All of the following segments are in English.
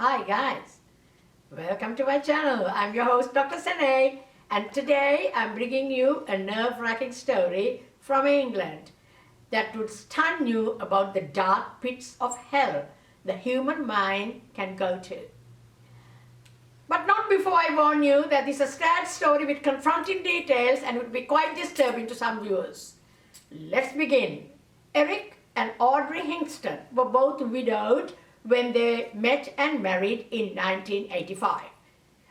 Hi guys, welcome to my channel. I'm your host Dr. Sene, and today I'm bringing you a nerve-wracking story from England that would stun you about the dark pits of hell the human mind can go to. But not before I warn you that this is a sad story with confronting details and would be quite disturbing to some viewers. Let's begin. Eric and Audrey Hingston were both widowed when they met and married in 1985.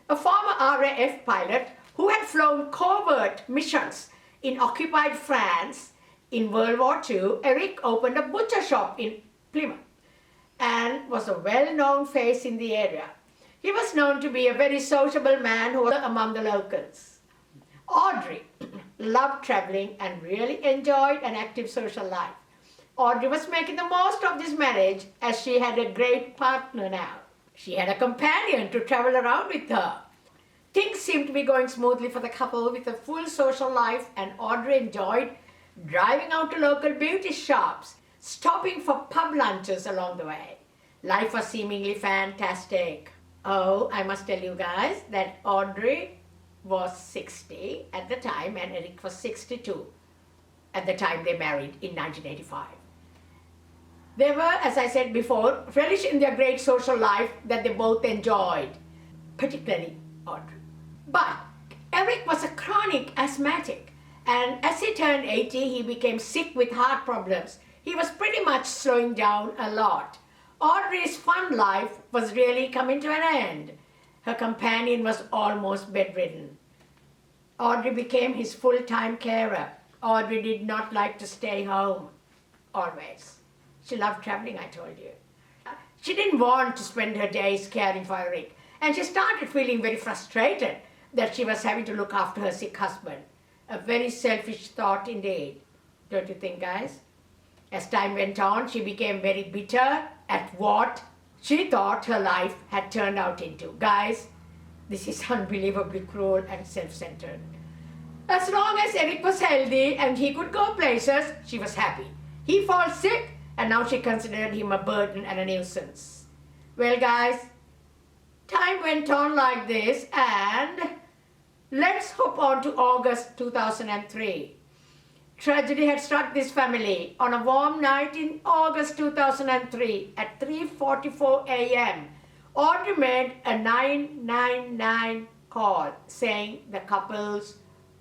A former RAF pilot who had flown covert missions in occupied France in World War II, Eric opened a butcher shop in Plymouth and was a well-known face in the area. He was known to be a very sociable man who was among the locals. Audrey loved traveling and really enjoyed an active social life. Audrey was making the most of this marriage as she had a great partner now. She had a companion to travel around with her. Things seemed to be going smoothly for the couple with a full social life, and Audrey enjoyed driving out to local beauty shops, stopping for pub lunches along the way. Life was seemingly fantastic. Oh, I must tell you guys that Audrey was 60 at the time and Eric was 62 at the time they married in 1985. They were, as I said before, relished in their great social life that they both enjoyed, particularly Audrey. But Eric was a chronic asthmatic, and as he turned 80, he became sick with heart problems. He was pretty much slowing down a lot. Audrey's fun life was really coming to an end. Her companion was almost bedridden. Audrey became his full-time carer. Audrey did not like to stay home, always. She loved traveling, I told you. She didn't want to spend her days caring for Eric, and she started feeling very frustrated that she was having to look after her sick husband. A very selfish thought indeed, don't you think, guys? As time went on, she became very bitter at what she thought her life had turned out into. Guys, this is unbelievably cruel and self-centered. As long as Eric was healthy and he could go places, she was happy. He falls sick, and now she considered him a burden and a nuisance. Well, guys, time went on like this, and let's hop on to August 2003. Tragedy had struck this family on a warm night in August 2003 at 3:44 a.m. Audrey made a 999 call saying the couple's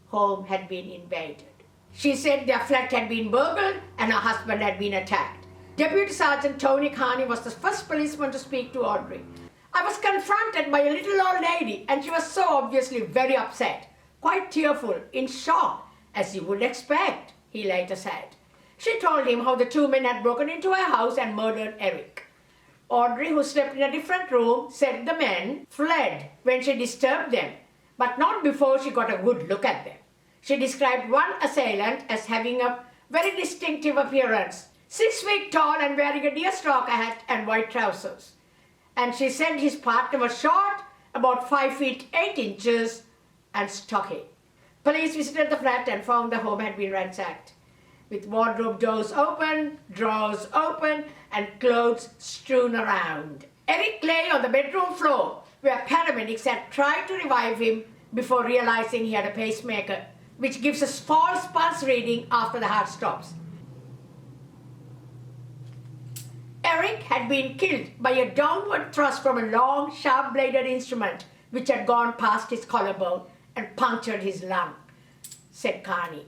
home had been invaded. She said their flat had been burgled and her husband had been attacked. Deputy Sergeant Tony Carney was the first policeman to speak to Audrey. I was confronted by a little old lady, and she was so obviously very upset, quite tearful, in shock, as you would expect, he later said. She told him how the two men had broken into her house and murdered Eric. Audrey, who slept in a different room, said the men fled when she disturbed them, but not before she got a good look at them. She described one assailant as having a very distinctive appearance, 6 feet tall and wearing a deerstalker hat and white trousers. And she said his partner was short, about 5 feet 8 inches, and stocky. Police visited the flat and found the home had been ransacked, with wardrobe doors open, drawers open, and clothes strewn around. Eric lay on the bedroom floor, where paramedics had tried to revive him before realizing he had a pacemaker, which gives a false pulse reading after the heart stops. Eric had been killed by a downward thrust from a long, sharp-bladed instrument which had gone past his collarbone and punctured his lung, said Carney.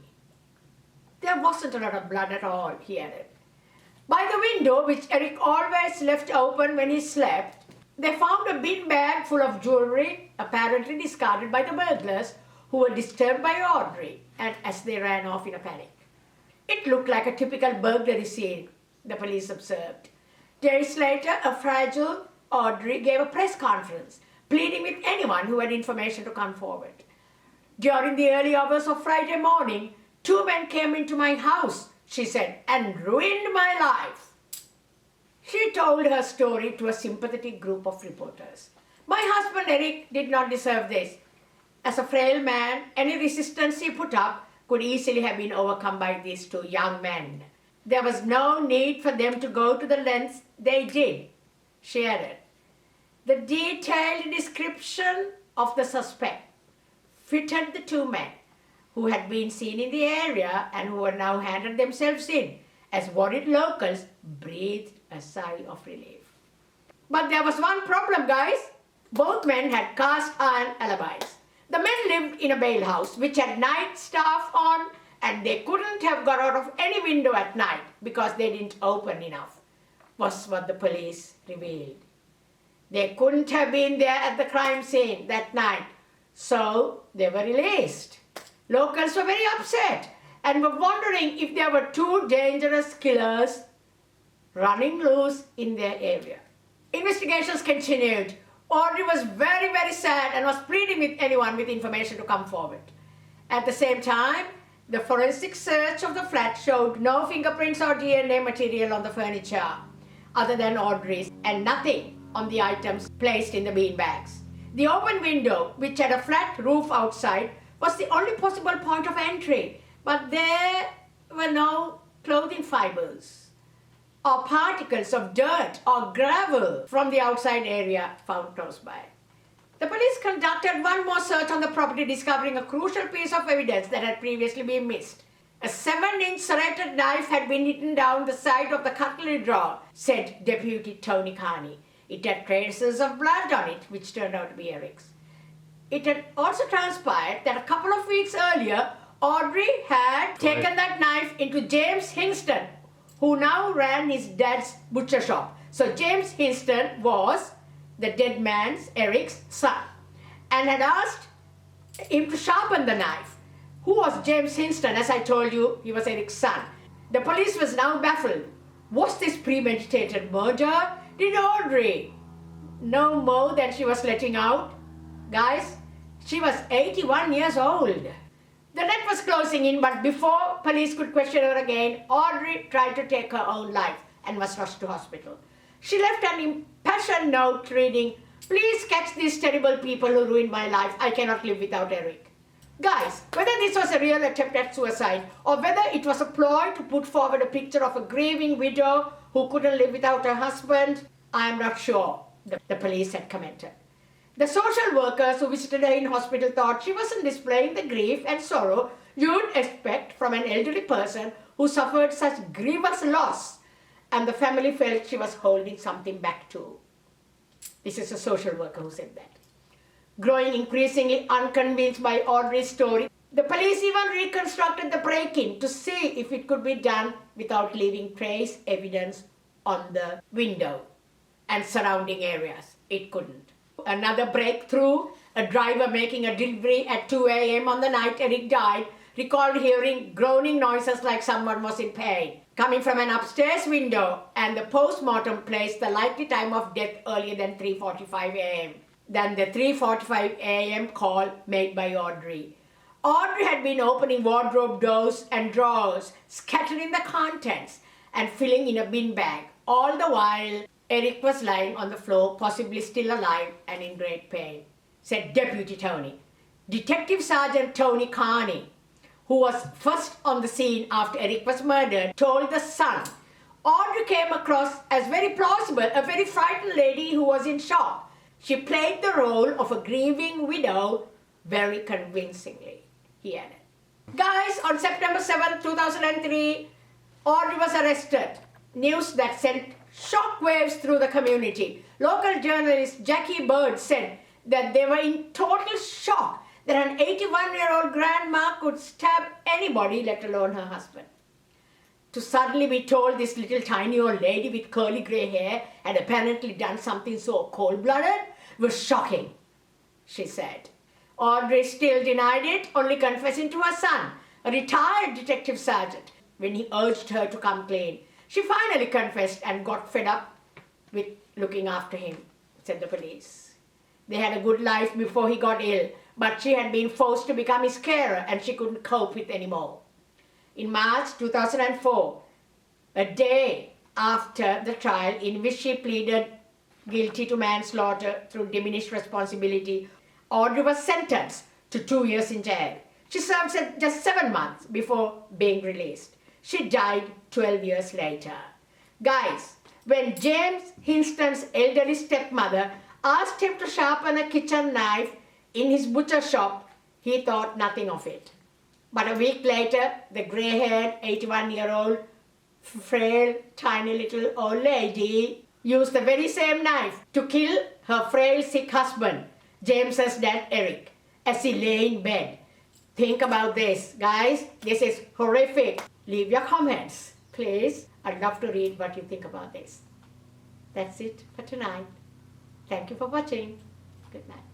There wasn't a lot of blood at all, he added. By the window, which Eric always left open when he slept, they found a bin bag full of jewelry, apparently discarded by the burglars, who were disturbed by Audrey, and as they ran off in a panic. It looked like a typical burglary scene, the police observed. Days later, a fragile Audrey gave a press conference, pleading with anyone who had information to come forward. During the early hours of Friday morning, 2 men came into my house, she said, and ruined my life. She told her story to a sympathetic group of reporters. My husband Eric did not deserve this. As a frail man, any resistance he put up could easily have been overcome by these 2 young men. There was no need for them to go to the lengths they did, she added. The detailed description of the suspect fitted the two men who had been seen in the area and who were now handed themselves in as worried locals breathed a sigh of relief. But there was one problem, guys. Both men had cast iron alibis. The men lived in a bail house which had night staff on, and they couldn't have got out of any window at night because they didn't open enough, was what the police revealed. They couldn't have been there at the crime scene that night, so they were released. Locals were very upset and were wondering if there were two dangerous killers running loose in their area. Investigations continued. Audrey was very, very sad and was pleading with anyone with information to come forward. At the same time, the forensic search of the flat showed no fingerprints or DNA material on the furniture other than Audrey's, and nothing on the items placed in the beanbags. The open window, which had a flat roof outside, was the only possible point of entry, but there were no clothing fibers or particles of dirt or gravel from the outside area found close by. The police conducted one more search on the property, discovering a crucial piece of evidence that had previously been missed. A 7-inch serrated knife had been hidden down the side of the cutlery drawer, said Deputy Tony Carney. It had traces of blood on it, which turned out to be Eric's. It had also transpired that a couple of weeks earlier, Audrey had taken that knife into James Hinston, who now ran his dad's butcher shop. So James Hinston was the dead man's, Eric's, son, and had asked him to sharpen the knife. Who was James Hinston? As I told you, he was Eric's son. The police was now baffled. Was this premeditated murder? Did Audrey know more than she was letting out? Guys, she was 81 years old. The net was closing in, but before police could question her again, Audrey tried to take her own life and was rushed to hospital. She left an impassioned note reading, "Please catch these terrible people who ruined my life. I cannot live without Eric." Guys, whether this was a real attempt at suicide or whether it was a ploy to put forward a picture of a grieving widow who couldn't live without her husband, I am not sure, the police had commented. The social workers who visited her in hospital thought she wasn't displaying the grief and sorrow you'd expect from an elderly person who suffered such grievous loss, and the family felt she was holding something back too. This is a social worker who said that. Growing increasingly unconvinced by Audrey's story, the police even reconstructed the break-in to see if it could be done without leaving trace evidence on the window and surrounding areas. It couldn't. Another breakthrough, a driver making a delivery at 2 a.m. on the night Eric died, recalled hearing groaning noises like someone was in pain coming from an upstairs window, and the post-mortem placed the likely time of death earlier than 3:45 a.m. than the 3:45 a.m. call made by Audrey. Audrey had been opening wardrobe doors and drawers, scattering the contents and filling in a bin bag. All the while, Eric was lying on the floor, possibly still alive and in great pain, said Deputy Tony. Detective Sergeant Tony Carney, who was first on the scene after Eric was murdered, told The Sun, Audrey came across as very plausible, a very frightened lady who was in shock. She played the role of a grieving widow very convincingly, he added. Guys, on September 7, 2003, Audrey was arrested. News that sent shockwaves through the community. Local journalist Jackie Bird said that they were in total shock that an 81-year-old grandma could stab anybody, let alone her husband. To suddenly be told this little tiny old lady with curly grey hair had apparently done something so cold-blooded was shocking, she said. Audrey still denied it, only confessing to her son, a retired detective sergeant, when he urged her to come clean. She finally confessed and got fed up with looking after him, said the police. They had a good life before he got ill, but she had been forced to become his carer and she couldn't cope with anymore. In March 2004, a day after the trial in which she pleaded guilty to manslaughter through diminished responsibility, Audrey was sentenced to 2 years in jail. She served just 7 months before being released. She died 12 years later. Guys, when James Hinston's elderly stepmother asked him to sharpen a kitchen knife in his butcher shop, he thought nothing of it. But a week later, the grey-haired, 81-year-old, frail, tiny little old lady used the very same knife to kill her frail, sick husband, James's dad, Eric, as he lay in bed. Think about this, guys. This is horrific. Leave your comments, please. I'd love to read what you think about this. That's it for tonight. Thank you for watching. Good night.